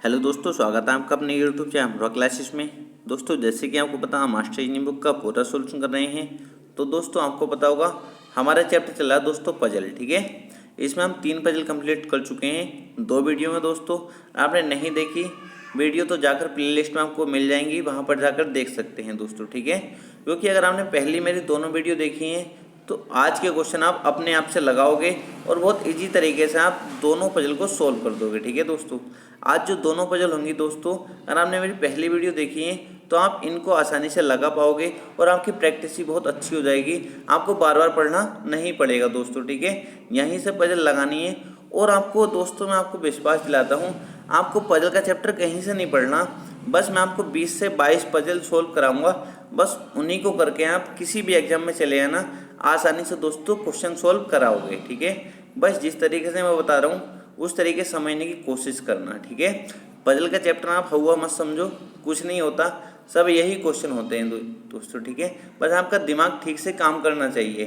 Hello दोस्तों, स्वागत है आपका अपने यूट्यूब चैनल रॉक क्लासेस में। दोस्तों, जैसे कि आपको पता है, मास्टर इंजीनियरिंग बुक का पूरा सोल्यूशन कर रहे हैं। तो दोस्तों, आपको पता होगा हमारा चैप्टर चल रहा है दोस्तों पजल। ठीक है, इसमें हम 3 पजल कंप्लीट कर चुके हैं 2 वीडियो में। दोस्तों, आपने नहीं देखी वीडियो तो जाकर प्लेलिस्ट में आपको मिल जाएंगी, वहाँ पर जाकर देख सकते हैं दोस्तों। ठीक है, क्योंकि अगर आपने पहली मेरी दोनों वीडियो देखी हैं तो आज के क्वेश्चन आप अपने आप से लगाओगे और बहुत इजी तरीके से आप दोनों पजल को सोल्व कर दोगे। ठीक है दोस्तों, आज जो दोनों पजल होंगी दोस्तों, अगर आपने मेरी पहली वीडियो देखी है तो आप इनको आसानी से लगा पाओगे और आपकी प्रैक्टिस भी बहुत अच्छी हो जाएगी। आपको बार बार पढ़ना नहीं पड़ेगा दोस्तों। ठीक है, यहीं से पजल लगानी है। और आपको दोस्तों, मैं आपको विश्वास दिलाता हूँ, आपको पजल का चैप्टर कहीं से नहीं पढ़ना। बस मैं आपको 20 से 22 पजल सोल्व कराऊंगा, बस उन्हीं को करके आप किसी भी एग्जाम में चले आना, आसानी से दोस्तों क्वेश्चन सोल्व कराओगे। ठीक है, बस जिस तरीके से मैं बता रहा हूँ उस तरीके से समझने की कोशिश करना। ठीक है, पजल का चैप्टर आप हुआ मत समझो, कुछ नहीं होता, सब यही क्वेश्चन होते हैं दोस्तों। ठीक है, बस आपका दिमाग ठीक से काम करना चाहिए।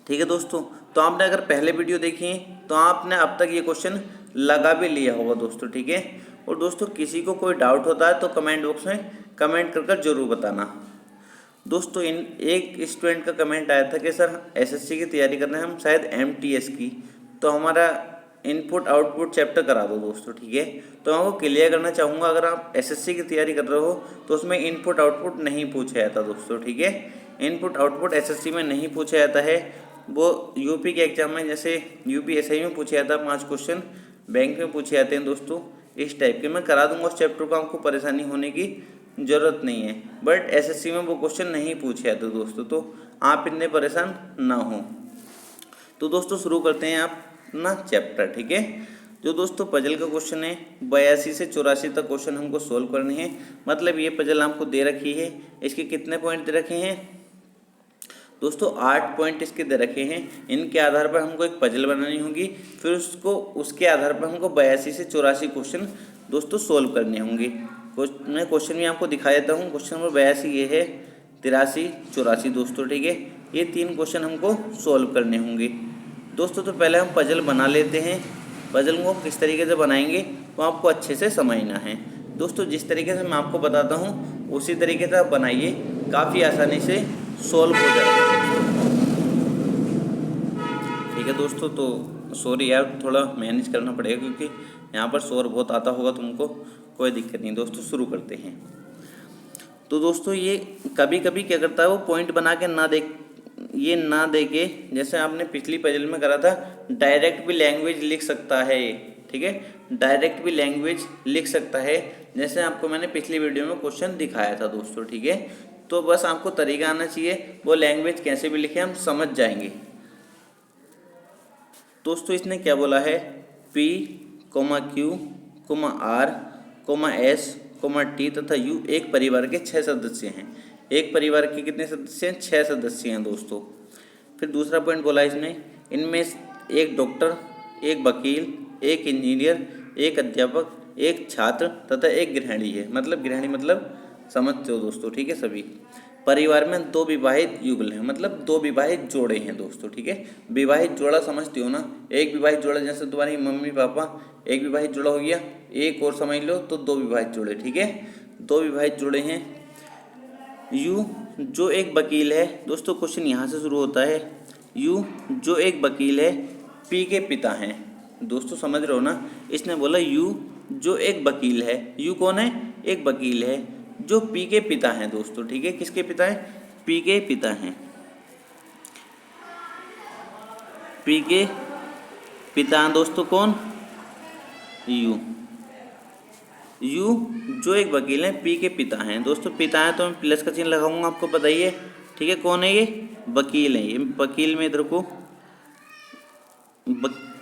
ठीक है दोस्तों, तो आपने अगर पहले वीडियो देखी है तो आपने अब तक ये क्वेश्चन लगा भी लिया होगा दोस्तों। ठीक है, और दोस्तों किसी को कोई डाउट होता है तो कमेंट बॉक्स में कमेंट कर जरूर बताना। दोस्तों, एक स्टूडेंट का कमेंट आया था कि सर एसएससी की तैयारी कर रहे हैं हम, शायद एमटीएस की, तो हमारा इनपुट आउटपुट चैप्टर करा दो दोस्तों। ठीक है, तो मैं आपको क्लियर करना चाहूँगा, अगर आप एसएससी की तैयारी कर रहे हो तो उसमें इनपुट आउटपुट नहीं पूछा जाता दोस्तों। ठीक है, इनपुट आउटपुट एसएससी में नहीं पूछा जाता है, वो यूपी के एग्जाम में, जैसे यूपी एसआई में पूछा जाता है 5 क्वेश्चन, बैंक में पूछे जाते हैं दोस्तों। इस टाइप के मैं करा दूंगा उस चैप्टर को, आपको परेशानी होने की ज़रूरत नहीं है। बट एसएससी में वो क्वेश्चन नहीं पूछे जाते दोस्तों, तो आप इतने परेशान ना हो। तो दोस्तों शुरू करते हैं आप ना चैप्टर। ठीक है, जो दोस्तों पजल का क्वेश्चन है 82 से 84 तक क्वेश्चन हमको सोल्व करने हैं। मतलब ये पजल आपको दे रखी है, इसके कितने पॉइंट दे रखे हैं दोस्तों? 8 पॉइंट इसके दे रखे हैं। इनके आधार पर हमको एक पजल बनानी होगी, फिर उसके आधार पर हमको 82 से 84 क्वेश्चन दोस्तों सोल्व करने होंगे। मैं क्वेश्चन भी आपको दिखा देता हूँ। क्वेश्चन नंबर 82 ये है, 83, 84 दोस्तों। ठीक है, ये 3 क्वेश्चन हमको सोल्व करने होंगे दोस्तों। तो पहले हम पजल बना लेते हैं। पजल को किस तरीके से बनाएंगे तो आपको अच्छे से समझना है दोस्तों। जिस तरीके से मैं आपको बताता हूँ उसी तरीके से आप बनाइए, काफ़ी आसानी से सोल्व हो जाएगा। ठीक है दोस्तों, तो सॉरी यार, थोड़ा मैनेज करना पड़ेगा क्योंकि यहाँ पर शोर बहुत आता होगा तुमको, कोई दिक्कत नहीं दोस्तों। शुरू करते हैं। तो दोस्तों, ये कभी कभी क्या करता है, वो पॉइंट बना के ना दे के, जैसे आपने पिछली पजल में करा था, डायरेक्ट भी लैंग्वेज लिख सकता है। ठीक है, डायरेक्ट भी लैंग्वेज लिख सकता है, जैसे आपको मैंने पिछली वीडियो में क्वेश्चन दिखाया था दोस्तों। ठीक है, तो बस आपको तरीका आना चाहिए, वो लैंग्वेज कैसे भी लिखे हम समझ जाएंगे दोस्तों। इसने क्या बोला है, P, Q, R, S, T तथा U एक परिवार के 6 सदस्य हैं। एक परिवार के कितने सदस्य हैं? 6 सदस्य हैं दोस्तों। फिर दूसरा पॉइंट बोला इसने, इनमें एक डॉक्टर, एक वकील, एक इंजीनियर, एक अध्यापक, एक छात्र तथा एक गृहिणी है। मतलब गृहिणी मतलब समझते हो दोस्तों। ठीक है, सभी परिवार में 2 विवाहित युगल हैं, मतलब 2 विवाहित जोड़े हैं दोस्तों। ठीक है, विवाहित जोड़ा समझते हो ना, एक विवाहित जोड़ा जैसे तुम्हारी मम्मी पापा, एक विवाहित जोड़ा हो गया, एक और समझ लो तो 2 विवाहित जोड़े। ठीक है, 2 विवाहित जोड़े हैं। यू जो एक वकील है दोस्तों, क्वेश्चन यहाँ से शुरू होता है। यू जो एक वकील है, पी के पिता हैं दोस्तों। समझ रहे हो ना, इसने बोला यू जो एक वकील है। यू कौन है? एक वकील है जो पी के पिता हैं दोस्तों। ठीक है, किसके पिता हैं? पी के पिता हैं। पी के पिता हैं दोस्तों कौन? यू जो एक वकील हैं, पी के पिता हैं दोस्तों। पिता हैं तो मैं प्लस का चिन्ह लगाऊंगा, आपको बताइए। ठीक है, कौन है ये? वकील है। ये वकील में इधर को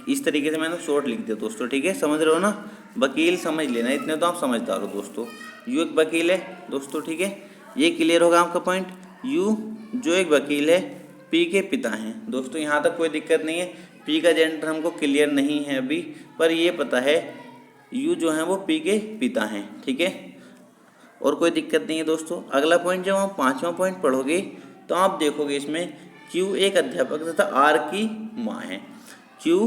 इस तरीके से मैंने शॉर्ट लिख दिया दोस्तों। ठीक है, समझ रहे हो ना, वकील समझ लेना, इतने तो आप समझदार हो दोस्तों। यू एक वकील है दोस्तों। ठीक है, ये क्लियर होगा आपका पॉइंट। यू जो एक वकील है, पी के पिता हैं दोस्तों। यहाँ तक कोई दिक्कत नहीं है। पी का जेंडर हमको क्लियर नहीं है अभी, पर ये पता है यू जो है वो पी के पिता हैं। ठीक है, और कोई दिक्कत नहीं है दोस्तों। अगला पॉइंट, जब आप 5वां पॉइंट पढ़ोगे तो आप देखोगे इसमें क्यू एक अध्यापक तथा आर की माँ है। क्यू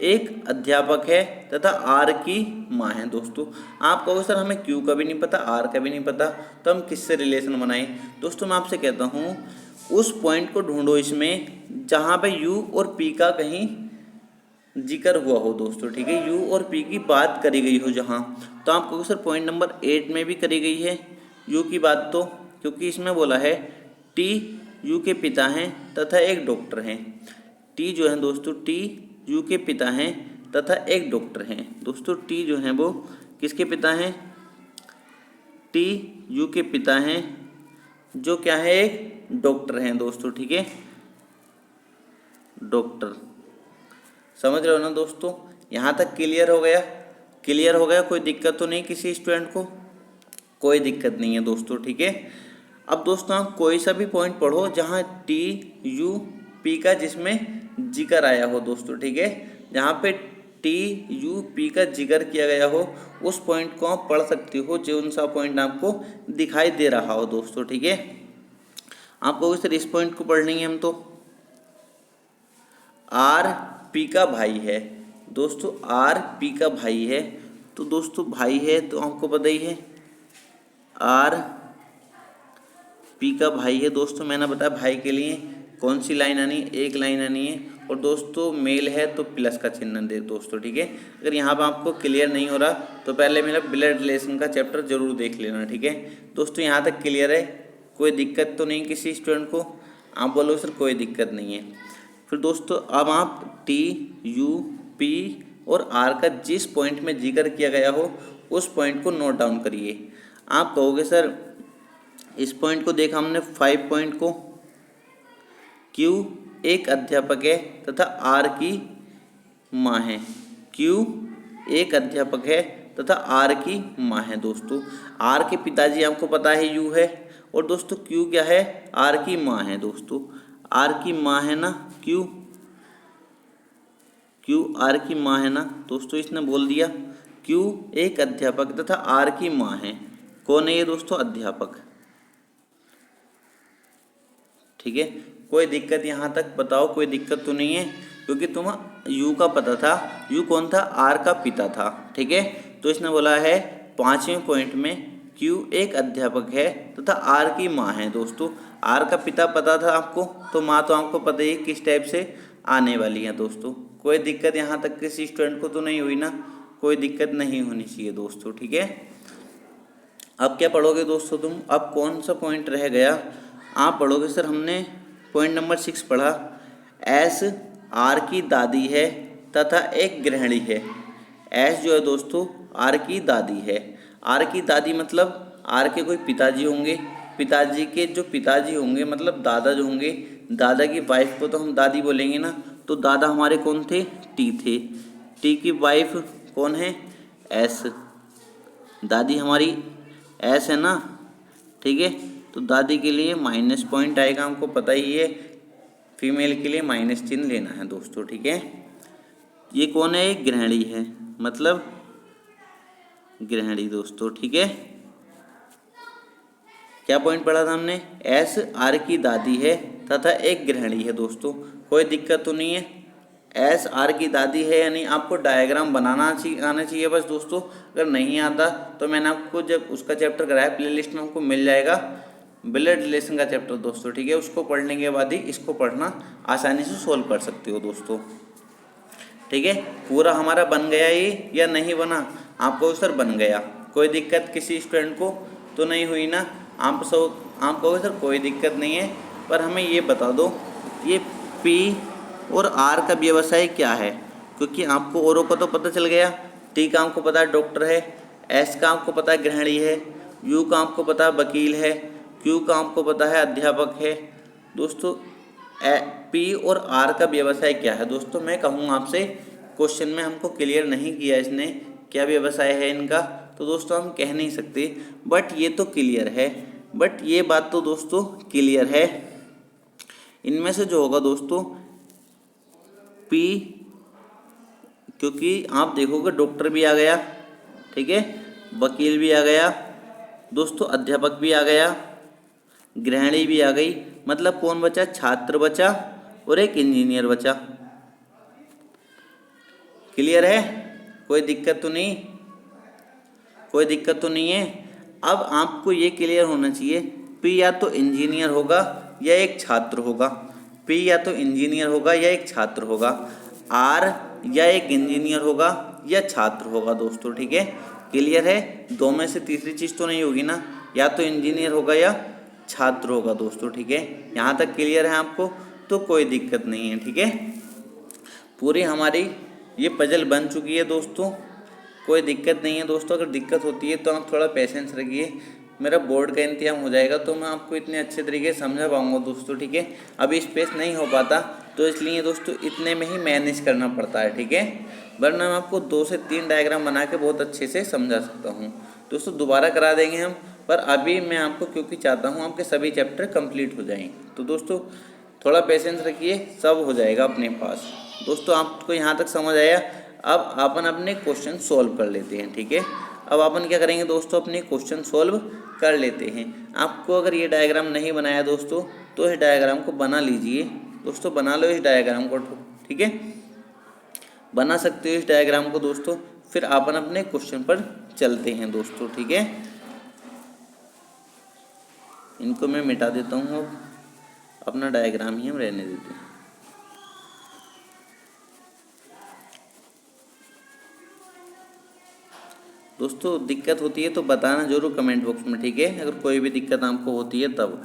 एक अध्यापक है तथा आर की माँ है। दोस्तों आप कहोगे सर हमें क्यू का भी नहीं पता, आर का भी नहीं पता, तो हम किससे रिलेशन बनाएं। दोस्तों मैं आपसे कहता हूँ उस पॉइंट को ढूंढो इसमें जहाँ पे यू और पी का कहीं जिक्र हुआ हो। दोस्तों ठीक है, यू और पी की बात करी गई हो जहाँ, तो आप कहोगे सर पॉइंट नंबर 8 में भी करी गई है यू की बात, तो क्योंकि इसमें बोला है टी यू के पिता हैं तथा एक डॉक्टर हैं। टी जो है दोस्तों, टी यू के पिता हैं तथा एक डॉक्टर हैं। दोस्तों टी जो है वो किसके पिता हैं, टी यू के पिता हैं जो क्या है, एक डॉक्टर हैं। दोस्तों ठीक है, डॉक्टर, समझ रहे हो ना दोस्तों। यहाँ तक क्लियर हो गया, क्लियर हो गया, कोई दिक्कत तो नहीं किसी स्टूडेंट को, कोई दिक्कत नहीं है दोस्तों ठीक है। अब दोस्तों आप कोई सा भी पॉइंट पढ़ो जहाँ टी यू पी का जिसमें जिक्र आया हो। दोस्तों ठीक है, जहाँ पे टी यू पी का जिक्र किया गया हो उस पॉइंट को आप पढ़ सकते हो जो सा पॉइंट आपको दिखाई दे रहा हो। दोस्तों ठीक है, आपको सर इस पॉइंट को पढ़ लेंगे हम, तो आर पी का भाई है। दोस्तों आर पी का भाई है, तो दोस्तों भाई है तो आपको पता ही है आर पी का भाई है। दोस्तों मैंने बताया भाई के लिए कौन सी लाइन आनी है, एक लाइन आनी है, और दोस्तों मेल है तो प्लस का चिन्ह दे। दोस्तों ठीक है, अगर यहाँ पर आपको क्लियर नहीं हो रहा तो पहले मेरा ब्लड रिलेशन का चैप्टर जरूर देख लेना। ठीक है दोस्तों, यहाँ तक क्लियर है, कोई दिक्कत तो नहीं किसी स्टूडेंट को, आप बोलो सर कोई दिक्कत नहीं है। फिर दोस्तों अब आप टी यू पी और आर का जिस पॉइंट में जिक्र किया गया हो उस पॉइंट को नोट डाउन करिए। आप कहोगे सर इस पॉइंट को देखा हमने 5 पॉइंट को, क्यू एक अध्यापक है तथा आर की माँ है। क्यू एक अध्यापक है तथा आर की माँ है। दोस्तों आर के पिताजी आपको पता है यू है, और दोस्तों क्यू क्या है, आर की माँ है। दोस्तों आर की माँ है ना, क्यू आर की माँ है ना। दोस्तों इसने बोल दिया क्यू एक अध्यापक तथा आर की माँ है। कौन है ये दोस्तों, अध्यापक। ठीक है, कोई दिक्कत यहाँ तक बताओ, कोई दिक्कत तो नहीं है, क्योंकि तुम यू का पता था, यू कौन था, आर का पिता था। ठीक है, तो इसने बोला है 5वें पॉइंट में क्यू एक अध्यापक है तथा आर की माँ है। दोस्तों आर का पिता पता था आपको, तो माँ तो आपको पता ही किस टाइप से आने वाली है। दोस्तों कोई दिक्कत यहाँ तक किसी स्टूडेंट को तो नहीं हुई ना, कोई दिक्कत नहीं होनी चाहिए दोस्तों। ठीक है, अब क्या पढ़ोगे दोस्तों तुम, अब कौन सा पॉइंट रह गया, आप पढ़ोगे सर हमने पॉइंट नंबर 6 पढ़ा, एस आर की दादी है तथा एक गृहिणी है। एस जो है दोस्तों आर की दादी है। आर की दादी मतलब आर के कोई पिताजी होंगे, पिताजी के जो पिताजी होंगे मतलब दादा जो होंगे, दादा की वाइफ को तो हम दादी बोलेंगे ना, तो दादा हमारे कौन थे, टी थे। टी की वाइफ कौन है, एस। दादी हमारी एस है ना। ठीक है, तो दादी के लिए माइनस पॉइंट आएगा, हमको पता ही है, फीमेल के लिए माइनस चिन्ह लेना है दोस्तों। ठीक है, ये कौन है, एक गृहिणी है, मतलब गृहिणी। दोस्तों ठीक है, क्या पॉइंट पढ़ा था हमने, एस आर की दादी है तथा एक गृहिणी है। दोस्तों कोई दिक्कत तो नहीं है, एस आर की दादी है यानी आपको डायग्राम बनाना आना चाहिए बस। दोस्तों अगर नहीं आता तो मैंने आपको जब उसका चैप्टर कराया प्लेलिस्ट में आपको मिल जाएगा ब्लड रिलेशन का चैप्टर। दोस्तों ठीक है, उसको पढ़ने के बाद ही इसको पढ़ना आसानी से सोल्व कर सकते हो दोस्तों। ठीक है, पूरा हमारा बन गया ये या नहीं बना, आपको सर बन गया, कोई दिक्कत किसी स्टूडेंट को तो नहीं हुई ना। आप कहोगे सर कोई दिक्कत नहीं है, पर हमें ये बता दो ये पी और आर का व्यवसाय क्या है, क्योंकि आपको औरों का तो पता चल गया, टी का आपको पता है डॉक्टर है, एस का आपको पता है गृहिणी है, यू का आपको पता है वकील है, क्यू का आपको पता है अध्यापक है। दोस्तों पी और आर का व्यवसाय क्या है, दोस्तों मैं कहूँगा आपसे क्वेश्चन में हमको क्लियर नहीं किया इसने क्या व्यवसाय है इनका, तो दोस्तों हम कह नहीं सकते, बट ये तो क्लियर है, बट ये बात तो दोस्तों क्लियर है, इनमें से जो होगा दोस्तों पी, क्योंकि आप देखोगे डॉक्टर भी आ गया, ठीक है, वकील भी आ गया दोस्तों, अध्यापक भी आ गया, गृहिणी भी आ गई, मतलब कौन बचा, छात्र बचा और एक इंजीनियर बचा। क्लियर है? कोई दिक्कत तो नहीं? कोई दिक्कत तो नहीं है? अब आपको ये क्लियर होना चाहिए, पी या तो इंजीनियर होगा या एक छात्र होगा, पी या तो इंजीनियर होगा या एक छात्र होगा, आर या एक इंजीनियर होगा या छात्र होगा दोस्तों, ठीक है? क्लियर है? दो में से तीसरी चीज़ तो नहीं होगी ना, या तो इंजीनियर होगा या छात्र होगा दोस्तों, ठीक है? यहाँ तक क्लियर है आपको? तो कोई दिक्कत नहीं है, ठीक है? पूरी हमारी ये पजल बन चुकी है दोस्तों, कोई दिक्कत नहीं है दोस्तों। अगर दिक्कत होती है तो आप थोड़ा पेशेंस रखिए, मेरा बोर्ड का इंतजाम हो जाएगा तो मैं आपको इतने अच्छे तरीके से समझा पाऊंगा दोस्तों, ठीक है? अभी स्पेस नहीं हो पाता तो इसलिए दोस्तों इतने में ही मैनेज करना पड़ता है, ठीक है? वरना मैं आपको 2 से 3 डायग्राम बना के बहुत अच्छे से समझा सकता हूँ दोस्तों। दोबारा करा देंगे हम, पर अभी मैं आपको क्योंकि चाहता हूँ आपके सभी चैप्टर कंप्लीट हो जाएँ। तो दोस्तों थोड़ा पेशेंस रखिए, सब हो जाएगा अपने पास। दोस्तों आपको यहाँ तक समझ आया? अब अपन अपने क्वेश्चन सॉल्व कर लेते हैं, ठीक है? अब अपन क्या करेंगे दोस्तों, अपने क्वेश्चन सॉल्व कर लेते हैं। आपको अगर ये डायग्राम नहीं बनाया दोस्तों तो इस डायग्राम को बना लीजिए दोस्तों, बना लो इस डायग्राम को, ठीक है? बना सकते हो इस डायग्राम को दोस्तों। फिर अपन अपने क्वेश्चन पर चलते हैं दोस्तों, ठीक है? इनको मैं मिटा देता हूँ, अब अपना डायग्राम ही हम रहने देते हैं। दोस्तों दिक्कत होती है तो बताना जरूर कमेंट बॉक्स में, ठीक है? अगर कोई भी दिक्कत आपको होती है तब।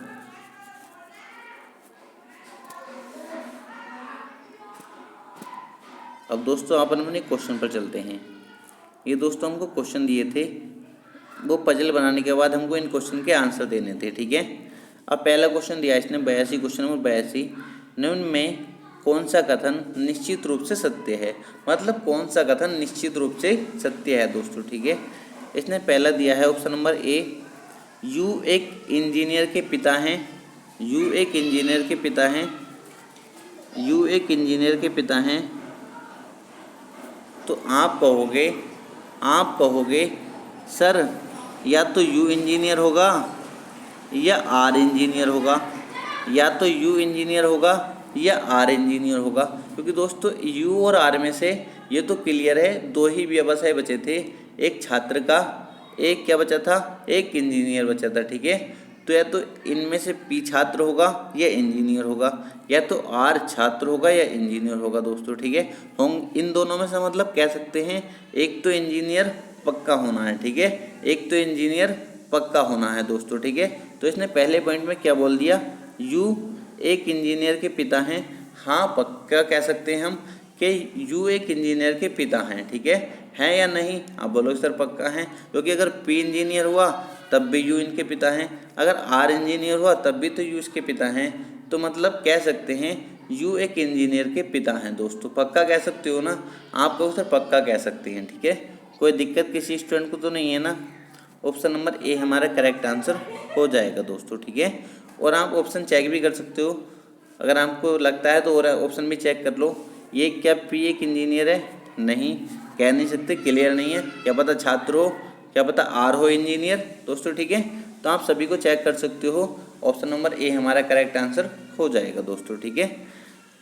अब दोस्तों अपन अपने क्वेश्चन पर चलते हैं। ये दोस्तों हमको क्वेश्चन दिए थे, वो पजल बनाने के बाद हमको इन क्वेश्चन के आंसर देने थे, ठीक है? अब पहला क्वेश्चन दिया इसने 82, क्वेश्चन नंबर 82, निम्न में कौन सा कथन निश्चित रूप से सत्य है? मतलब कौन सा कथन निश्चित रूप से सत्य है दोस्तों, ठीक है? इसने पहला दिया है ऑप्शन नंबर ए, यू एक इंजीनियर के पिता हैं, यू एक इंजीनियर के पिता हैं, यू एक इंजीनियर के पिता हैं। तो आप कहोगे सर या तो यू इंजीनियर होगा या आर इंजीनियर होगा, या तो यू इंजीनियर होगा या आर इंजीनियर होगा, क्योंकि दोस्तों यू और आर में से ये तो क्लियर है, दो ही व्यवसाय बचे थे, एक छात्र का, एक क्या बचा था, एक इंजीनियर बचा था, ठीक है? तो या तो इनमें से पी छात्र होगा या इंजीनियर होगा, या तो आर छात्र होगा या इंजीनियर होगा दोस्तों, ठीक है? हम इन दोनों में से मतलब कह सकते हैं एक तो इंजीनियर पक्का होना है, ठीक है? एक तो इंजीनियर पक्का होना है दोस्तों, ठीक है? तो इसने पहले पॉइंट में क्या बोल दिया, यू एक इंजीनियर के पिता हैं। हाँ पक्का कह सकते हैं हम कि यू एक इंजीनियर के पिता हैं, ठीक है या नहीं? आप बोलो सर पक्का हैं, क्योंकि अगर पी इंजीनियर हुआ तब भी यू इनके पिता हैं, अगर आर इंजीनियर हुआ तब भी तो यू इसके पिता हैं। तो मतलब कह सकते हैं यू एक इंजीनियर के पिता हैं दोस्तों, पक्का कह सकते हो ना? आप कहो सर पक्का कह सकते हैं, ठीक है? कोई दिक्कत किसी स्टूडेंट को तो नहीं है ना? ऑप्शन नंबर ए हमारा करेक्ट आंसर हो जाएगा दोस्तों, ठीक है? और आप ऑप्शन चेक भी कर सकते हो, अगर आपको लगता है तो और ऑप्शन भी चेक कर लो। ये क्या पी एक इंजीनियर है? नहीं, कह नहीं सकते, क्लियर नहीं है, क्या पता छात्र हो, क्या पता आर हो इंजीनियर दोस्तों, ठीक है? तो आप सभी को चेक कर सकते हो, ऑप्शन नंबर ए हमारा करेक्ट आंसर हो जाएगा दोस्तों, ठीक है?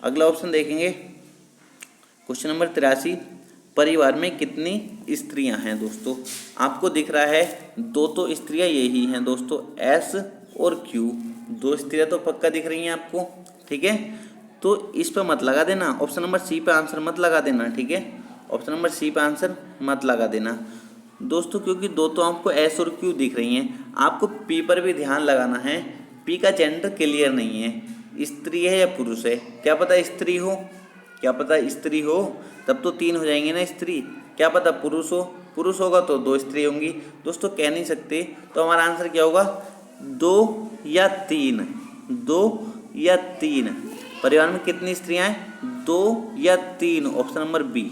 अगला ऑप्शन देखेंगे, क्वेश्चन नंबर 83, परिवार में कितनी स्त्रियां हैं दोस्तों? आपको दिख रहा है दो तो स्त्रियां यही हैं दोस्तों, एस और क्यू, दो स्त्रियां तो पक्का दिख रही हैं आपको, ठीक है? तो इस पर मत लगा देना, ऑप्शन नंबर सी पे आंसर मत लगा देना, ठीक है? ऑप्शन नंबर सी पे आंसर मत लगा देना दोस्तों, क्योंकि दो तो आपको एस और क्यू दिख रही हैं। आपको पी पर भी ध्यान लगाना है, पी का जेंडर क्लियर नहीं है, स्त्री है या पुरुष है? क्या पता स्त्री हो, क्या पता स्त्री हो, तब तो 3 हो जाएंगे ना स्त्री, क्या पता पुरुष हो, पुरुष होगा तो 2 स्त्री होंगी दोस्तों, कह नहीं सकते। तो हमारा आंसर क्या होगा, 2 या 3, 2 या 3। परिवार में कितनी स्त्रियां हैं, 2 या 3, option number B.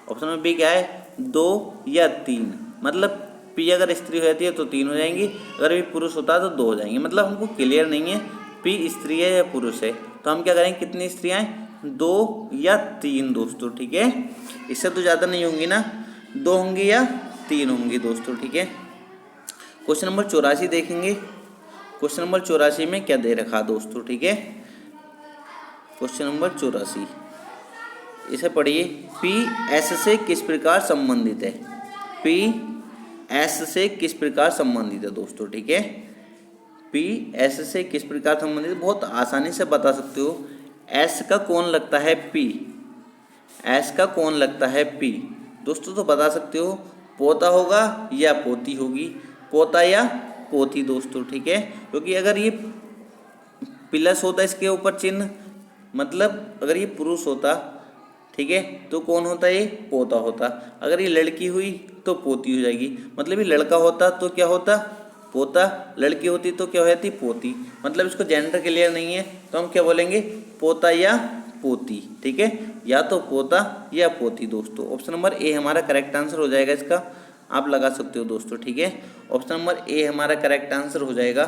Option number B क्या है, 2 या 3, मतलब पी अगर स्त्री होती है तो 3 हो जाएंगी, अगर भी पुरुष होता है तो 2 हो जाएंगे। मतलब हमको क्लियर नहीं है पी स्त्री है या पुरुष है, तो हम क्या करेंगे, कितनी स्त्रियां हैं, 2 या 3 दोस्तों, ठीक है? इससे तो ज़्यादा नहीं होंगी ना, 2 होंगी या 3 होंगी दोस्तों, ठीक है? क्वेश्चन नंबर 84 देखेंगे, क्वेश्चन नंबर 84 में क्या दे रखा दोस्तों, ठीक है? क्वेश्चन नंबर 84, इसे पढ़िए, पी एस से किस प्रकार संबंधित है। पी एस से किस प्रकार संबंधित है दोस्तों, ठीक है। पी एस से किस प्रकार संबंधित, बहुत आसानी से बता सकते हो। एस का कौन लगता है पी, एस का कौन लगता है पी दोस्तों, तो बता सकते हो पोता होगा या पोती होगी, पोता या पोती दोस्तों, ठीक है। क्योंकि अगर ये प्लस होता इसके ऊपर चिन्ह, मतलब अगर ये पुरुष होता, ठीक है, तो कौन होता, ये पोता होता। अगर ये लड़की हुई तो पोती हो जाएगी, मतलब ये लड़का होता तो क्या होता, पोता, लड़की होती तो क्या हो जाती, पोती। मतलब इसको जेंडर क्लियर नहीं है तो हम क्या बोलेंगे, पोता या पोती, ठीक है, या तो पोता या पोती दोस्तों। ऑप्शन नंबर ए हमारा करेक्ट आंसर हो जाएगा इसका, आप लगा सकते हो दोस्तों, ठीक है। ऑप्शन नंबर ए हमारा करेक्ट आंसर हो जाएगा।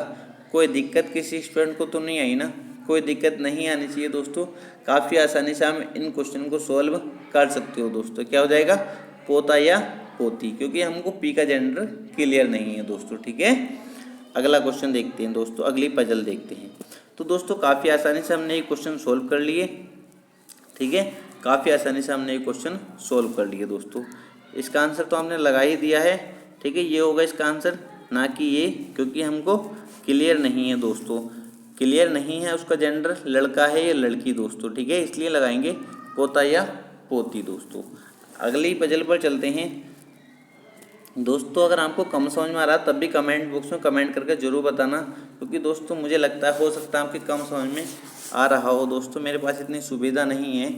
कोई दिक्कत किसी स्टूडेंट को तो नहीं आई ना, कोई दिक्कत नहीं आनी चाहिए दोस्तों। काफ़ी आसानी से हम इन क्वेश्चन को सॉल्व कर सकते हो दोस्तों। क्या हो जाएगा, पोता या पोती, क्योंकि हमको पी का जेंडर क्लियर नहीं है दोस्तों, ठीक है। अगला क्वेश्चन देखते हैं दोस्तों, अगली पजल देखते हैं। तो दोस्तों काफ़ी आसानी से हमने ये क्वेश्चन सोल्व कर लिए, ठीक है, काफ़ी आसानी से हमने ये क्वेश्चन सोल्व कर लिए दोस्तों। इसका आंसर तो हमने लगा ही दिया है, ठीक है, ये होगा इसका आंसर, ना कि ये, क्योंकि हमको क्लियर नहीं है दोस्तों, क्लियर नहीं है उसका जेंडर लड़का है या लड़की दोस्तों, ठीक है, इसलिए लगाएंगे पोता या पोती दोस्तों। अगली पजल पर चलते हैं दोस्तों। अगर आपको कम समझ में आ रहा तब भी कमेंट बॉक्स में कमेंट करके ज़रूर बताना, क्योंकि दोस्तों मुझे लगता है हो सकता है आपके कम समझ में आ रहा हो दोस्तों, मेरे पास इतनी सुविधा नहीं है,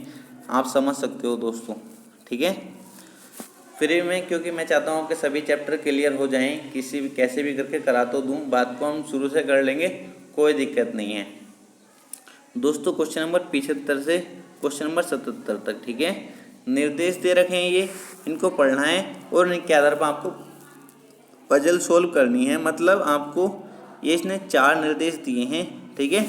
आप समझ सकते हो दोस्तों, ठीक है। फ्री में, क्योंकि मैं चाहता हूँ कि सभी चैप्टर क्लियर हो जाएं, किसी भी कैसे भी करके करा तो दूँ, बात को हम शुरू से कर लेंगे, कोई दिक्कत नहीं है दोस्तों। क्वेश्चन नंबर 75 से क्वेश्चन नंबर 77 तक, ठीक है, निर्देश दे रखे हैं, ये इनको पढ़ना है और इनके आधार पर आपको पजल सोल्व करनी है। मतलब आपको ये इसने 4 निर्देश दिए हैं, ठीक है,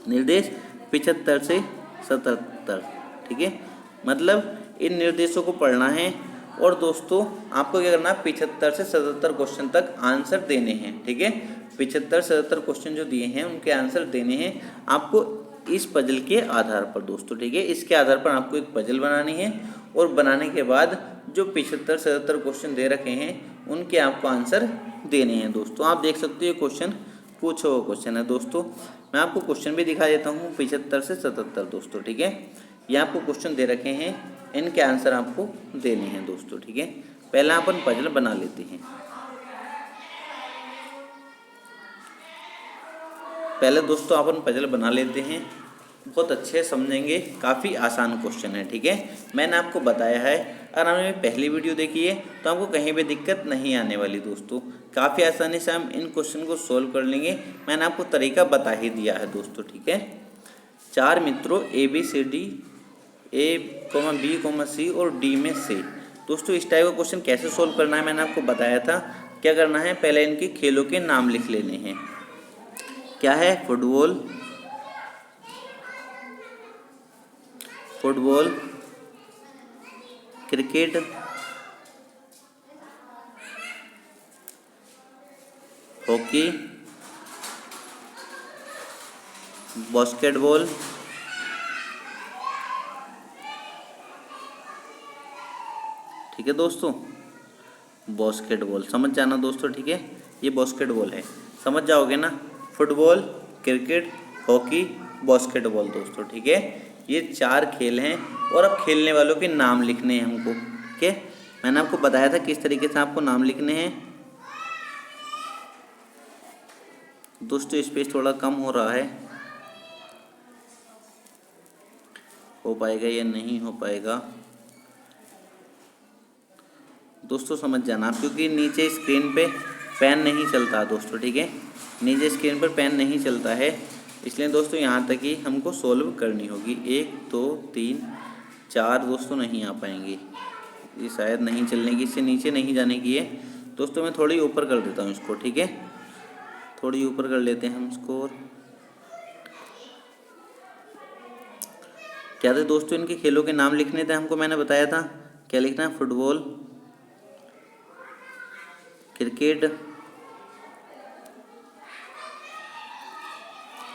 निर्देश 75 से 77, ठीक है, मतलब इन निर्देशों को पढ़ना है और दोस्तों आपको क्या करना है, 75 से 77 क्वेश्चन तक आंसर देने हैं, ठीक है। 75-77 क्वेश्चन जो दिए हैं उनके आंसर देने हैं आपको इस पजल के आधार पर दोस्तों, ठीक है। इसके आधार पर आपको एक पजल बनानी है और बनाने के बाद जो 75-77 क्वेश्चन दे रखे हैं उनके आपको आंसर देने हैं दोस्तों। आप देख सकते हो ये क्वेश्चन पूछो वो क्वेश्चन है दोस्तों। मैं आपको क्वेश्चन भी दिखा देता हूँ 75 से 77 दोस्तों, ठीक है। ये आपको क्वेश्चन दे रखे हैं, इनके आंसर आपको देने हैं दोस्तों, ठीक है। पहला अपन पजल बना लेते हैं। पहले दोस्तों अपन पजल बना लेते हैं, बहुत अच्छे समझेंगे, काफ़ी आसान क्वेश्चन है, ठीक है। मैंने आपको बताया है, अगर आपने पहली वीडियो देखी है तो आपको कहीं भी दिक्कत नहीं आने वाली दोस्तों। काफ़ी आसानी से हम इन क्वेश्चन को सोल्व कर लेंगे, मैंने आपको तरीका बता ही दिया है दोस्तों, ठीक है। 4 मित्रों ABCD A, B, C और D में से दोस्तों इस टाइप का क्वेश्चन कैसे सोल्व करना है मैंने आपको बताया था। क्या करना है, पहले इनके खेलों के नाम लिख लेने हैं। क्या है, football, football, cricket, hockey, basketball, ठीक है दोस्तों, बास्केटबॉल समझ जाना दोस्तों, ठीक है, ये बास्केटबॉल है, समझ जाओगे ना। फुटबॉल, क्रिकेट, हॉकी, बास्केटबॉल दोस्तों, ठीक है, ये 4 खेल हैं और अब खेलने वालों के नाम लिखने हैं हमको, ठीक है। मैंने आपको बताया था किस तरीके से आपको नाम लिखने हैं दोस्तों। स्पेस थोड़ा कम हो रहा है, हो पाएगा या नहीं हो पाएगा दोस्तों, समझ जाना, क्योंकि नीचे स्क्रीन पे पेन नहीं चलता दोस्तों, ठीक है, नीचे स्क्रीन पर पेन नहीं चलता है, इसलिए दोस्तों यहाँ तक ही हमको सोल्व करनी होगी। 1 2 3 4 दोस्तों नहीं आ पाएंगे, ये शायद नहीं चलने की, इससे नीचे नहीं जाने की है दोस्तों। मैं थोड़ी ऊपर कर देता हूँ इसको, ठीक है, थोड़ी ऊपर कर लेते हैं हम इसको। और क्या थे दोस्तों, इनके खेलों के नाम लिखने थे हमको, मैंने बताया था क्या लिखना है, फुटबॉल, क्रिकेट,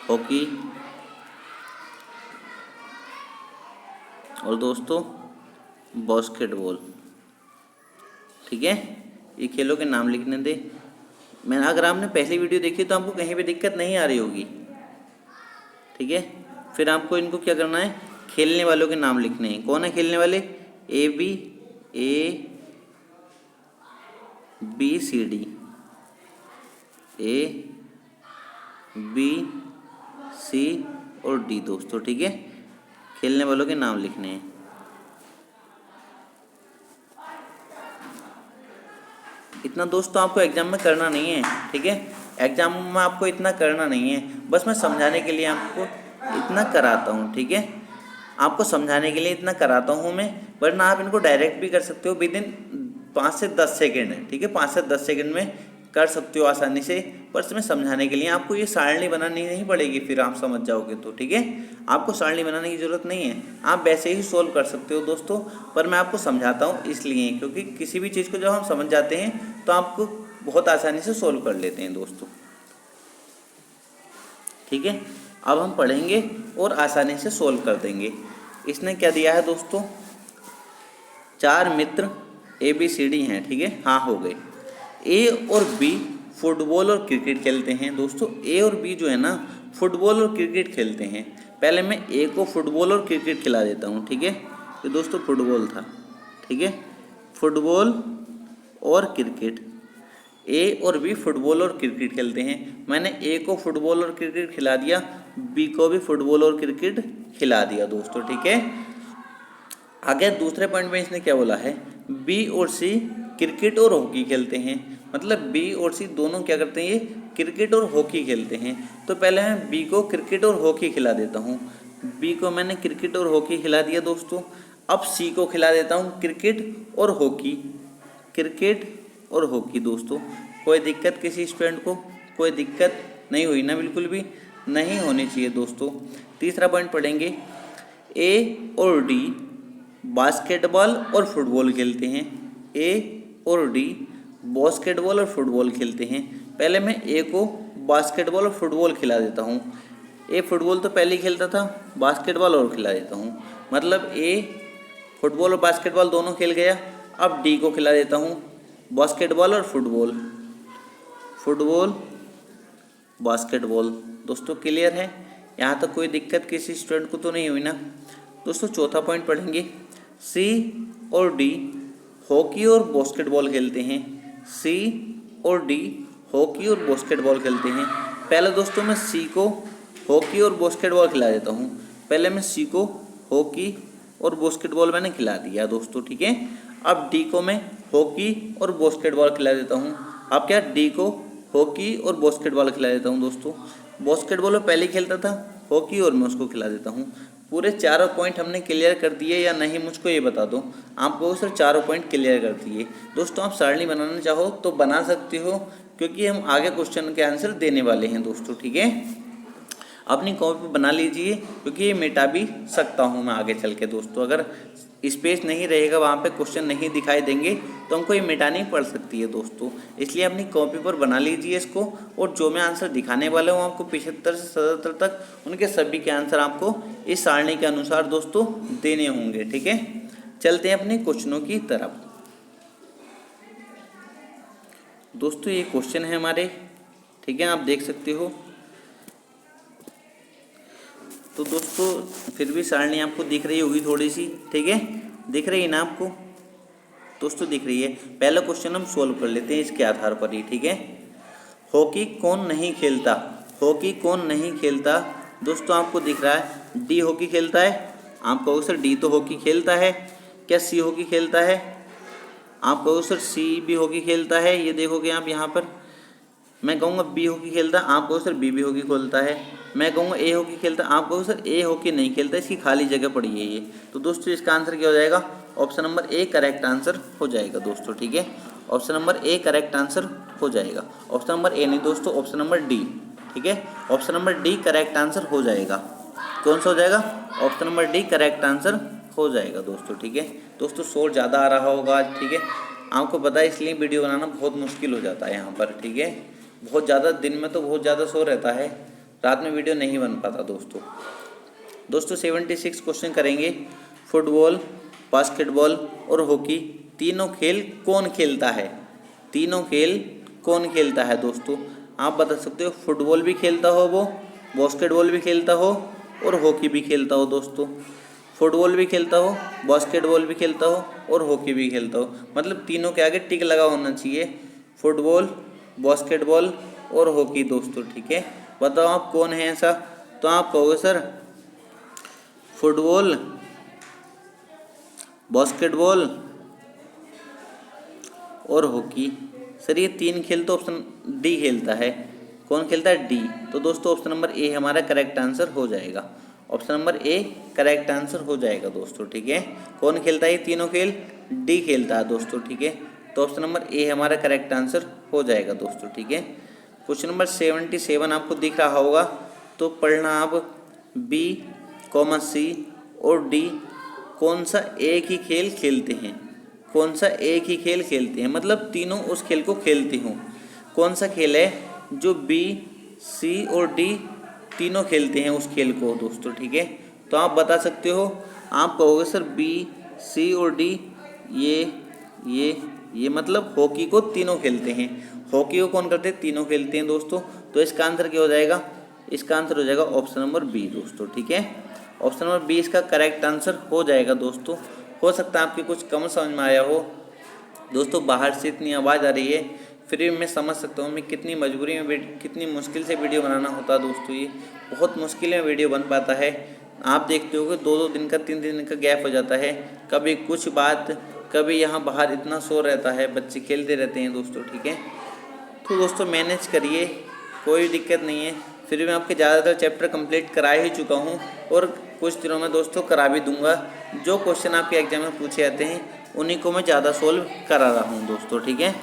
हॉकी और दोस्तों बास्केटबॉल। ठीक है, ये खेलों के नाम लिखने दे। मैंने अगर आपने पहली वीडियो देखी तो आपको कहीं भी दिक्कत नहीं आ रही होगी। ठीक है, फिर आपको इनको क्या करना है, खेलने वालों के नाम लिखने हैं। कौन है खेलने वाले? A B C D, A B C और डी दोस्तों। ठीक है, खेलने वालों के नाम लिखने हैं। इतना दोस्तों आपको एग्जाम में करना नहीं है। ठीक है, एग्जाम में आपको इतना करना नहीं है, बस मैं समझाने के लिए आपको इतना कराता हूँ। ठीक है, आपको समझाने के लिए इतना कराता हूँ मैं, वरना आप इनको डायरेक्ट भी कर सकते हो विद इन 5 से 10 सेकेंड है। ठीक है, 5 से 10 सेकेंड में कर सकते हो आसानी से, पर इसमें समझाने के लिए आपको ये सारणी बनानी नहीं पड़ेगी, फिर आप समझ जाओगे तो। ठीक है, आपको सारणी बनाने की ज़रूरत नहीं है, आप वैसे ही सोल्व कर सकते हो दोस्तों। पर मैं आपको समझाता हूँ इसलिए, क्योंकि किसी भी चीज़ को जब हम समझ जाते हैं तो आपको बहुत आसानी से सोल्व कर लेते हैं दोस्तों। ठीक है, अब हम पढ़ेंगे और आसानी से सोल्व कर देंगे। इसने क्या दिया है दोस्तों, 4 मित्र ABCD हैं। ठीक है, हाँ हो गए। ए और बी फुटबॉल और क्रिकेट खेलते हैं दोस्तों। ए और बी जो है ना, फुटबॉल और क्रिकेट खेलते हैं। पहले मैं ए को फुटबॉल और क्रिकेट खिला देता हूँ। ठीक है, ये दोस्तों फुटबॉल था। ठीक है, फुटबॉल और क्रिकेट, ए और बी फुटबॉल और क्रिकेट खेलते हैं। मैंने ए को फुटबॉल और क्रिकेट खिला दिया, बी को भी फुटबॉल और क्रिकेट खिला दिया दोस्तों। ठीक है, आगे दूसरे पॉइंट में इसने क्या बोला है, बी और सी क्रिकेट और हॉकी खेलते हैं। मतलब बी और सी दोनों क्या करते हैं, ये क्रिकेट और हॉकी खेलते हैं। तो पहले मैं बी को क्रिकेट और हॉकी खिला देता हूँ। बी को मैंने क्रिकेट और हॉकी खिला दिया दोस्तों। अब सी को खिला देता हूँ क्रिकेट और हॉकी, क्रिकेट और हॉकी दोस्तों। कोई दिक्कत किसी स्टूडेंट को? कोई दिक्कत नहीं हुई ना, बिल्कुल भी नहीं होनी चाहिए दोस्तों। तीसरा पॉइंट पढ़ेंगे, ए और डी बास्केटबॉल और फुटबॉल खेलते हैं। ए और डी बास्केटबॉल और फुटबॉल खेलते हैं। पहले मैं ए को बास्केटबॉल और फुटबॉल खिला देता हूँ। ए फुटबॉल तो पहले ही खेलता था, बास्केटबॉल और खिला देता हूँ। मतलब ए फुटबॉल और बास्केटबॉल दोनों खेल गया। अब डी को खिला देता हूँ बास्केटबॉल और फुटबॉल, फुटबॉल बास्केटबॉल। दोस्तों क्लियर है? यहाँ तक कोई दिक्कत किसी स्टूडेंट को तो नहीं हुई ना दोस्तों। चौथा पॉइंट पढ़ेंगे, सी और डी हॉकी और बास्केटबॉल खेलते हैं। सी और डी हॉकी और बास्केटबॉल खेलते हैं। पहले दोस्तों मैं सी को हॉकी और बास्केटबॉल खिला देता हूँ। पहले मैं सी को हॉकी और बास्केटबॉल मैंने खिला दिया दोस्तों। ठीक है, अब डी को मैं हॉकी और बास्केटबॉल खिला देता हूँ। अब क्या, डी को हॉकी और बास्केटबॉल खिला देता हूँ दोस्तों। बास्केटबॉल में पहले खेलता था, हॉकी और मैं उसको खिला देता हूँ। पूरे चारों पॉइंट हमने क्लियर कर दिए या नहीं, मुझको ये बता दो। आपको सर चारों पॉइंट क्लियर कर दिए दोस्तों। आप सारणी बनाना चाहो तो बना सकते हो, क्योंकि हम आगे क्वेश्चन के आंसर देने वाले हैं दोस्तों। ठीक है, अपनी कॉपी पर बना लीजिए, क्योंकि ये मिटा भी सकता हूँ मैं आगे चल के दोस्तों। अगर स्पेस नहीं रहेगा, वहाँ पे क्वेश्चन नहीं दिखाई देंगे, तो हमको ये मिटानी पड़ सकती है दोस्तों। इसलिए अपनी कॉपी पर बना लीजिए इसको, और जो मैं आंसर दिखाने वाला हूँ आपको 75 से 77 तक, उनके सभी के आंसर आपको इस सारणी के अनुसार दोस्तों देने होंगे। ठीक है, चलते हैं अपने क्वेश्चनों की तरफ। दोस्तों ये क्वेश्चन है हमारे, ठीक है, आप देख सकते हो। तो दोस्तों फिर भी सारणी आपको दिख रही होगी थोड़ी सी, ठीक है, दिख रही है ना आपको दोस्तों? दिख रही है। पहला क्वेश्चन हम सोल्व कर लेते हैं इसके आधार पर ही। ठीक है, हॉकी कौन नहीं खेलता? हॉकी कौन नहीं खेलता दोस्तों? आपको दिख रहा है डी हॉकी खेलता है। आप कहोगे सर डी तो हॉकी खेलता है, क्या सी हॉकी खेलता है? आप कहोगे सर सी भी हॉकी खेलता है। ये देखोगे आप यहाँ पर, मैं कहूँगा बी हॉकी खेलता है, आप कहोगे सर बी भी हॉकी खेलता है। मैं कहूँगा ए हॉकी खेलता है, आप कहोगे सर ए हॉकी नहीं खेलता, इसकी खाली जगह पड़ी है ये। तो दोस्तों इसका आंसर क्या हो जाएगा? Option number A correct answer हो जाएगा दोस्तों। ठीक है, option number A correct answer हो जाएगा। ऑप्शन नंबर ए नहीं दोस्तों, ऑप्शन नंबर डी। ठीक है, option number D correct answer हो जाएगा। कौन सा हो जाएगा? Option number D correct answer हो जाएगा दोस्तों। ठीक है दोस्तों, शोर ज़्यादा आ रहा होगा आज। ठीक है, आपको पता है, इसलिए वीडियो बनाना बहुत मुश्किल हो जाता है यहाँ पर। ठीक है, बहुत ज़्यादा दिन में तो बहुत ज़्यादा शोर रहता है, रात में वीडियो नहीं बन पाता दोस्तों। 76 क्वेश्चन करेंगे। फुटबॉल, बास्केटबॉल और हॉकी तीनों खेल कौन खेलता है? तीनों खेल कौन खेलता है दोस्तों? आप बता सकते हो। फुटबॉल भी खेलता हो वो, बास्केटबॉल भी खेलता हो और हॉकी भी खेलता हो दोस्तों। फुटबॉल भी खेलता हो, बास्केटबॉल भी खेलता हो और हॉकी भी खेलता हो, मतलब तीनों के आगे टिक लगा होना चाहिए, फुटबॉल, बास्केटबॉल और हॉकी दोस्तों। ठीक है, बताओ आप कौन है ऐसा? तो आप कहोगे सर फुटबॉल, बास्केटबॉल और हॉकी। सर ये तीन खेल तो ऑप्शन डी खेलता है। कौन खेलता है? डी। तो दोस्तों ऑप्शन नंबर ए हमारा करेक्ट आंसर हो जाएगा। Option number A correct answer हो जाएगा दोस्तों। ठीक है, कौन खेलता है ये तीनों खेल? डी खेलता है दोस्तों। ठीक है, तो ऑप्शन नंबर ए हमारा करेक्ट आंसर हो जाएगा दोस्तों। ठीक है, क्वेश्चन नंबर 77 आपको दिख रहा होगा, तो पढ़ना आप। बी, सी और डी कौन सा एक ही खेल खेलते हैं? कौन सा एक ही खेल खेलते हैं, मतलब तीनों उस खेल को खेलते हों। कौन सा खेल है जो बी, सी और डी तीनों खेलते हैं उस खेल को दोस्तों? ठीक है, तो आप बता सकते हो। आप कहोगे सर बी, सी और डी ये मतलब हॉकी को तीनों खेलते हैं। हॉकी को कौन करते हैं? तीनों खेलते हैं दोस्तों। तो इसका आंसर क्या हो जाएगा? इसका आंसर हो जाएगा ऑप्शन नंबर बी दोस्तों। ठीक है, ऑप्शन नंबर बी इसका करेक्ट आंसर हो जाएगा दोस्तों। हो सकता है आपकी कुछ कम समझ में आया हो दोस्तों, बाहर से इतनी आवाज़ आ रही है, फिर भी मैं समझ सकता हूँ मैं कितनी मजबूरी में, कितनी मुश्किल से वीडियो बनाना होता है दोस्तों। ये बहुत मुश्किल में वीडियो बन पाता है। आप देखते हो कि 2-2 दिन का, 3 दिन का गैप हो जाता है, कभी कुछ बात, कभी यहाँ बाहर इतना शोर रहता है, बच्चे खेलते रहते हैं दोस्तों। ठीक है, तो दोस्तों मैनेज करिए, कोई दिक्कत नहीं है। फिर भी मैं आपके ज़्यादातर चैप्टर कंप्लीट करा ही चुका हूँ और कुछ दिनों में दोस्तों करा भी दूंगा। जो क्वेश्चन आपके एग्जाम में पूछे जाते हैं उन्हीं को मैं ज़्यादा सोल्व करा रहा हूँ दोस्तों। ठीक है।